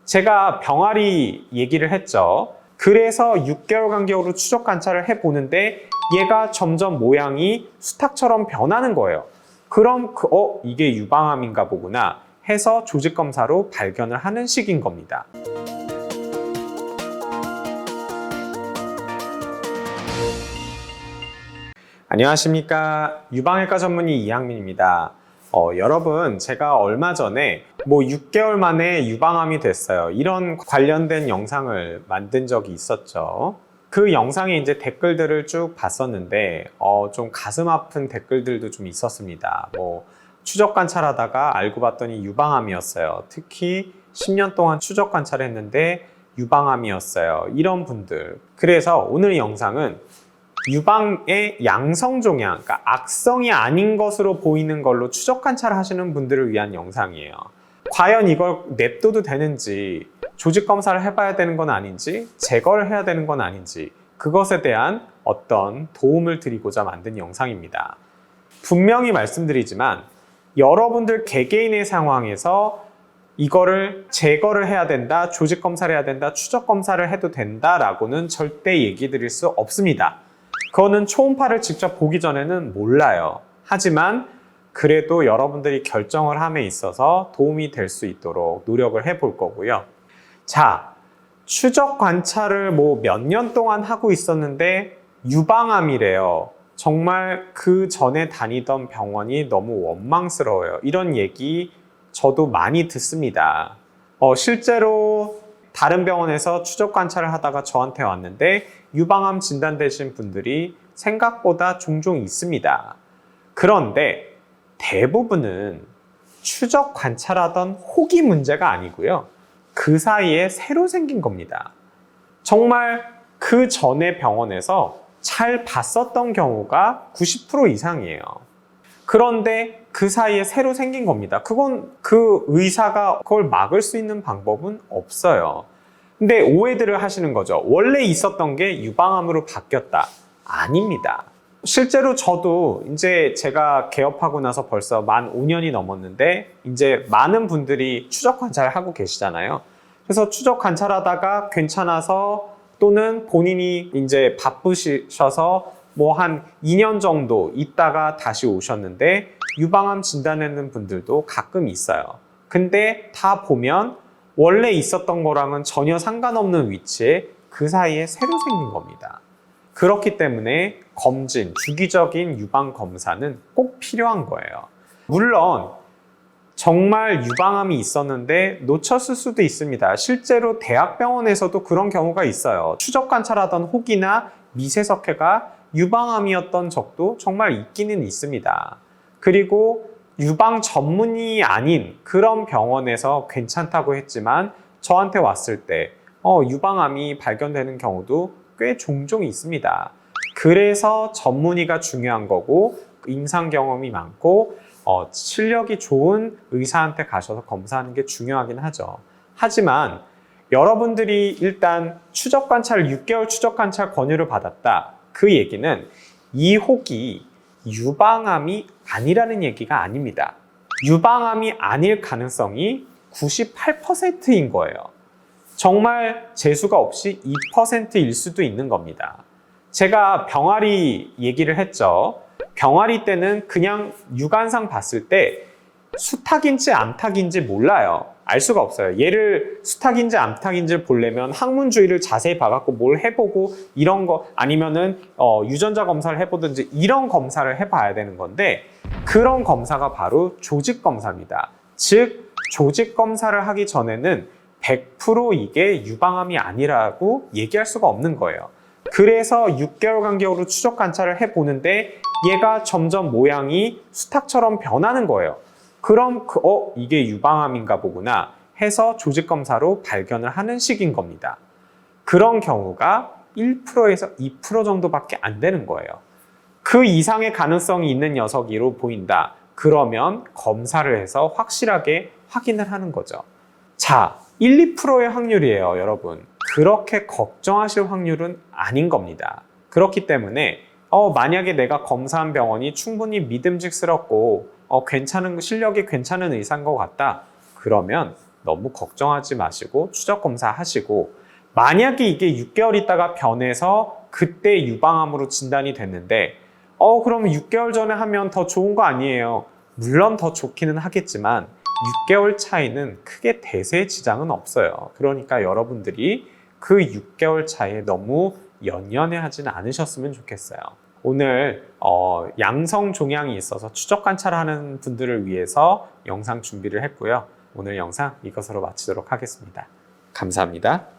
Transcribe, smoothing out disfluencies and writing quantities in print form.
제가 병아리 얘기를 했죠. 그래서 6개월 간격으로 추적 관찰을 해보는데 얘가 점점 모양이 수탉처럼 변하는 거예요. 그럼 이게 유방암인가 보구나 해서 조직 검사로 발견을 하는 시기인 겁니다. 안녕하십니까. 유방외과 전문의 이항민입니다. 여러분, 제가 얼마 전에 6개월 만에 유방암이 됐어요. 이런 관련된 영상을 만든 적이 있었죠. 그 영상에 이제 댓글들을 쭉 봤었는데 좀 가슴 아픈 댓글들도 좀 있었습니다. 추적 관찰하다가 알고 봤더니 유방암이었어요. 특히 10년 동안 추적 관찰했는데 유방암이었어요. 이런 분들. 그래서 오늘 영상은 유방의 양성 종양, 그러니까 악성이 아닌 것으로 보이는 걸로 추적 관찰하시는 분들을 위한 영상이에요. 과연 이걸 냅둬도 되는지, 조직 검사를 해봐야 되는 건 아닌지, 제거를 해야 되는 건 아닌지, 그것에 대한 어떤 도움을 드리고자 만든 영상입니다. 분명히 말씀드리지만 여러분들 개개인의 상황에서 이거를 제거를 해야 된다, 조직 검사를 해야 된다, 추적 검사를 해도 된다라고는 절대 얘기 드릴 수 없습니다. 그거는 초음파를 직접 보기 전에는 몰라요. 하지만 그래도 여러분들이 결정을 함에 있어서 도움이 될 수 있도록 노력을 해볼 거고요. 자, 추적 관찰을 몇 년 동안 하고 있었는데 유방암이래요. 정말 그 전에 다니던 병원이 너무 원망스러워요. 이런 얘기 저도 많이 듣습니다. 실제로 다른 병원에서 추적 관찰을 하다가 저한테 왔는데 유방암 진단되신 분들이 생각보다 종종 있습니다. 그런데 대부분은 추적 관찰하던 혹이 문제가 아니고요. 그 사이에 새로 생긴 겁니다. 정말 그 전에 병원에서 잘 봤었던 경우가 90% 이상이에요. 그런데 그 사이에 새로 생긴 겁니다. 그건 그 의사가 그걸 막을 수 있는 방법은 없어요. 근데 오해들을 하시는 거죠. 원래 있었던 게 유방암으로 바뀌었다. 아닙니다. 실제로 저도 이제 제가 개업하고 나서 벌써 만 5년이 넘었는데 이제 많은 분들이 추적 관찰을 하고 계시잖아요. 그래서 추적 관찰하다가 괜찮아서 또는 본인이 이제 바쁘셔서 한 2년 정도 있다가 다시 오셨는데 유방암 진단하는 분들도 가끔 있어요. 근데 다 보면 원래 있었던 거랑은 전혀 상관없는 위치에 그 사이에 새로 생긴 겁니다. 그렇기 때문에 검진, 주기적인 유방 검사는 꼭 필요한 거예요. 물론 정말 유방암이 있었는데 놓쳤을 수도 있습니다. 실제로 대학병원에서도 그런 경우가 있어요. 추적 관찰하던 혹이나 미세석회가 유방암이었던 적도 정말 있기는 있습니다. 그리고 유방 전문이 아닌 그런 병원에서 괜찮다고 했지만 저한테 왔을 때 유방암이 발견되는 경우도 꽤 종종 있습니다. 그래서 전문의가 중요한 거고 임상 경험이 많고 실력이 좋은 의사한테 가셔서 검사하는 게 중요하긴 하죠. 하지만 여러분들이 일단 추적 관찰 6개월 추적 관찰 권유를 받았다. 그 얘기는 이 혹이 유방암이 아니라는 얘기가 아닙니다. 유방암이 아닐 가능성이 98%인 거예요. 정말 재수가 없이 2%일 수도 있는 겁니다. 제가 병아리 얘기를 했죠. 병아리 때는 그냥 육안상 봤을 때 수탉인지 암탉인지 몰라요. 알 수가 없어요. 얘를 수탉인지 암탉인지 보려면 항문주위를 자세히 봐갖고 뭘 해보고 이런 거 아니면은 유전자 검사를 해보든지 이런 검사를 해봐야 되는 건데 그런 검사가 바로 조직 검사입니다. 즉 조직 검사를 하기 전에는 100% 이게 유방암이 아니라고 얘기할 수가 없는 거예요. 그래서 6개월 간격으로 추적 관찰을 해보는데 얘가 점점 모양이 수탉처럼 변하는 거예요. 그럼 이게 유방암인가 보구나 해서 조직 검사로 발견을 하는 시기인 겁니다. 그런 경우가 1%에서 2% 정도밖에 안 되는 거예요. 그 이상의 가능성이 있는 녀석으로 보인다. 그러면 검사를 해서 확실하게 확인을 하는 거죠. 자, 1, 2%의 확률이에요, 여러분. 그렇게 걱정하실 확률은 아닌 겁니다. 그렇기 때문에 만약에 내가 검사한 병원이 충분히 믿음직스럽고 실력이 괜찮은 의사인 것 같다. 그러면 너무 걱정하지 마시고 추적 검사하시고, 만약에 이게 6개월 있다가 변해서 그때 유방암으로 진단이 됐는데 그러면 6개월 전에 하면 더 좋은 거 아니에요? 물론 더 좋기는 하겠지만 6개월 차이는 크게 대세 지장은 없어요. 그러니까 여러분들이 그 6개월 차이에 너무 연연해하지는 않으셨으면 좋겠어요. 오늘 양성 종양이 있어서 추적 관찰하는 분들을 위해서 영상 준비를 했고요. 오늘 영상 이것으로 마치도록 하겠습니다. 감사합니다.